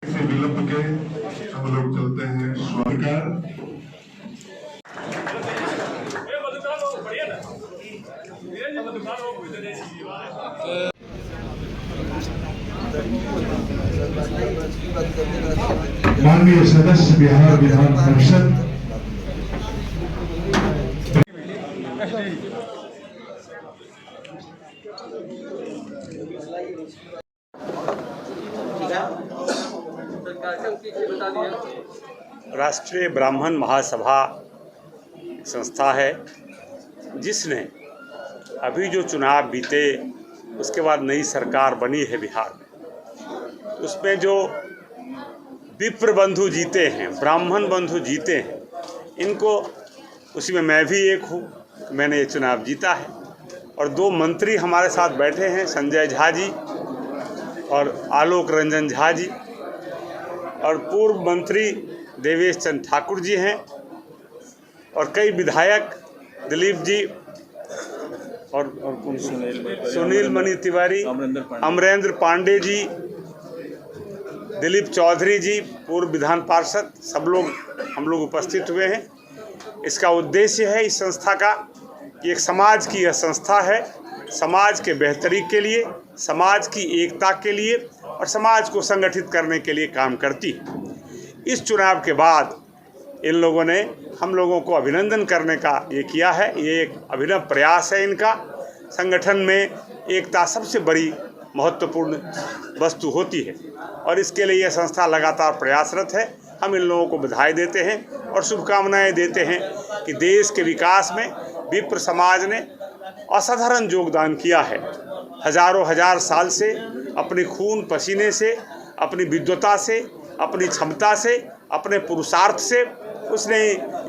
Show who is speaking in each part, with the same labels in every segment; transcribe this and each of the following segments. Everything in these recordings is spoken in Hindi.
Speaker 1: विलंब के हम लोग चलते हैं सरकार। माननीय सदस्य बिहार विधान परिषद
Speaker 2: राष्ट्रीय ब्राह्मण महासभा संस्था है जिसने अभी जो चुनाव बीते उसके बाद नई सरकार बनी है बिहार में, उसमें जो विप्र बंधु जीते हैं, ब्राह्मण बंधु जीते हैं, इनको उसी में मैं भी एक हूँ। मैंने ये चुनाव जीता है और दो मंत्री हमारे साथ बैठे हैं, संजय झा जी और आलोक रंजन झा जी, और पूर्व मंत्री देवेश चंद ठाकुर जी हैं, और कई विधायक दिलीप जी और सुनील मणि तिवारी, अमरेंद्र पांडे जी, दिलीप चौधरी जी, पूर्व विधान पार्षद, सब लोग हम लोग उपस्थित हुए हैं। इसका उद्देश्य है इस संस्था का कि एक समाज की यह संस्था है, समाज के बेहतरी के लिए, समाज की एकता के लिए और समाज को संगठित करने के लिए काम करती है। इस चुनाव के बाद इन लोगों ने हम लोगों को अभिनंदन करने का ये किया है। ये एक अभिनव प्रयास है इनका। संगठन में एकता सबसे बड़ी महत्वपूर्ण वस्तु होती है और इसके लिए यह संस्था लगातार प्रयासरत है। हम इन लोगों को बधाई देते हैं और शुभकामनाएं देते हैं कि देश के विकास में विप्र समाज ने असाधारण योगदान किया है। हजारों हजार साल से अपने खून पसीने से, अपनी विद्वता से, अपनी क्षमता से, अपने पुरुषार्थ से उसने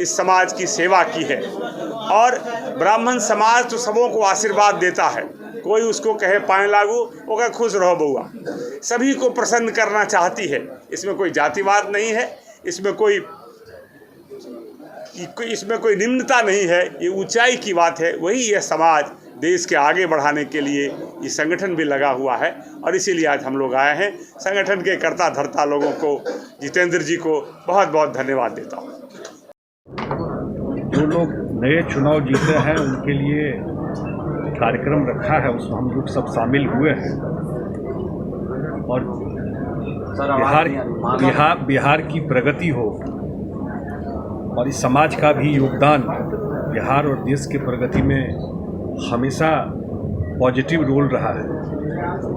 Speaker 2: इस समाज की सेवा की है। और ब्राह्मण समाज तो सबों को आशीर्वाद देता है। कोई उसको कहे पाए लागू, वो कहे खुश रहो बउआ। सभी को प्रसन्न करना चाहती है। इसमें कोई जातिवाद नहीं है, इसमें कोई निम्नता नहीं है, ये ऊंचाई की बात है। वही यह समाज देश के आगे बढ़ाने के लिए ये संगठन भी लगा हुआ है और इसीलिए आज हम लोग आए हैं। संगठन के कर्ता धर्ता लोगों को, जितेंद्र जी को बहुत बहुत धन्यवाद देता हूँ।
Speaker 3: जो लोग नए चुनाव जीते हैं उनके लिए कार्यक्रम रखा है, उसमें हम लोग सब शामिल हुए हैं और बिहार की प्रगति हो और इस समाज का भी योगदान बिहार और देश की प्रगति में हमेशा पॉजिटिव रोल रहा है।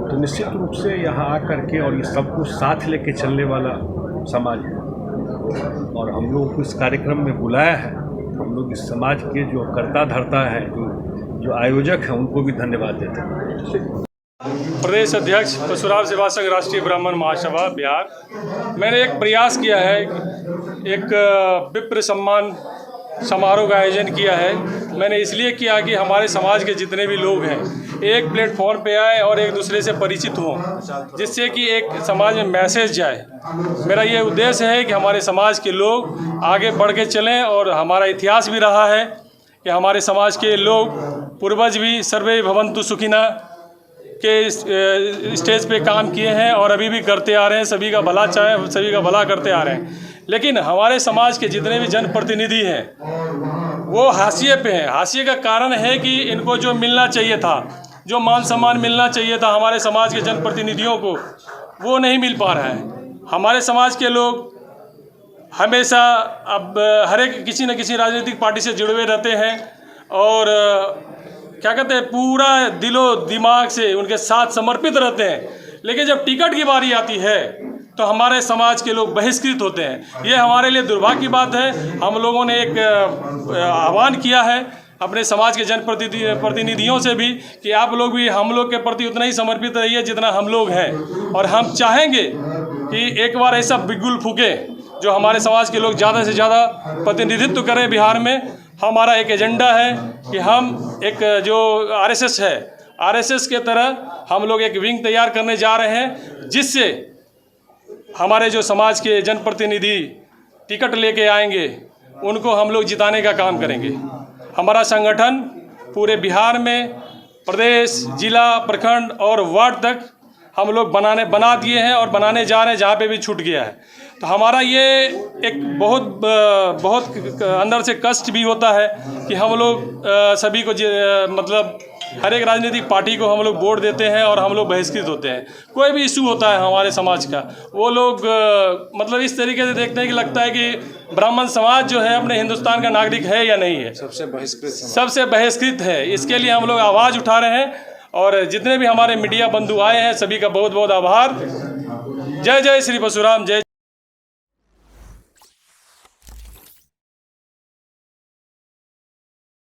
Speaker 3: तो निश्चित रूप से यहाँ आकर के और ये सब कुछ साथ लेके चलने वाला समाज है और हम लोगों को इस कार्यक्रम में बुलाया है। हम लोग इस समाज के जो कर्ता धर्ता हैं, जो आयोजक हैं, उनको भी धन्यवाद देते हैं।
Speaker 4: प्रदेश अध्यक्ष परशुराम सेवा संघ राष्ट्रीय ब्राह्मण महासभा बिहार, मैंने एक प्रयास किया है, एक विप्र सम्मान समारोह का आयोजन किया है। मैंने इसलिए किया कि हमारे समाज के जितने भी लोग हैं एक प्लेटफॉर्म पे आए और एक दूसरे से परिचित हों, जिससे कि एक समाज में मैसेज जाए। मेरा ये उद्देश्य है कि हमारे समाज के लोग आगे बढ़ के चलें और हमारा इतिहास भी रहा है कि हमारे समाज के लोग पूर्वज भी सर्वे भवन्तु सुखिनः के स्टेज पे काम किए हैं और अभी भी करते आ रहे हैं। सभी का भला चाहे, सभी का भला करते आ रहे हैं। लेकिन हमारे समाज के जितने भी जनप्रतिनिधि हैं वो हाशिए पे हैं। हाशिए का कारण है कि इनको जो मिलना चाहिए था, जो मान सम्मान मिलना चाहिए था हमारे समाज के जनप्रतिनिधियों को, वो नहीं मिल पा रहा है। हमारे समाज के लोग हमेशा अब हर एक किसी न किसी राजनीतिक पार्टी से जुड़े हुए रहते हैं और क्या कहते हैं, पूरा दिलो दिमाग से उनके साथ समर्पित रहते हैं। लेकिन जब टिकट की बारी आती है तो हमारे समाज के लोग बहिष्कृत होते हैं। ये हमारे लिए दुर्भाग्य की बात है। हम लोगों ने एक आह्वान किया है अपने समाज के जनप्रतिनिधियों से भी कि आप लोग भी हम लोग के प्रति उतना ही समर्पित रहिए जितना हम लोग हैं, और हम चाहेंगे कि एक बार ऐसा बिगुल फूके जो हमारे समाज के लोग ज़्यादा से ज़्यादा प्रतिनिधित्व करें बिहार में। हमारा एक एजेंडा है कि हम एक जो आरएसएस है, आरएसएस के तरह हम लोग एक विंग तैयार करने जा रहे हैं, जिससे हमारे जो समाज के जनप्रतिनिधि टिकट लेके आएंगे उनको हम लोग जिताने का काम करेंगे। हमारा संगठन पूरे बिहार में प्रदेश, जिला, प्रखंड और वार्ड तक हम लोग बना दिए हैं और बनाने जा रहे हैं, जहाँ पे भी छूट गया है। तो हमारा ये एक बहुत अंदर से कष्ट भी होता है कि हम लोग सभी को मतलब हर एक राजनीतिक पार्टी को हम लोग वोट देते हैं और हम लोग बहिष्कृत होते हैं। कोई भी इशू होता है हमारे समाज का, वो लोग मतलब इस तरीके से देखते हैं कि लगता है कि ब्राह्मण समाज जो है अपने हिंदुस्तान का नागरिक है या नहीं है, सबसे बहिष्कृत है। इसके लिए हम लोग आवाज़ उठा रहे हैं और जितने भी हमारे मीडिया बंधु आए हैं सभी का बहुत बहुत आभार। जय जय श्री परशुराम, जय।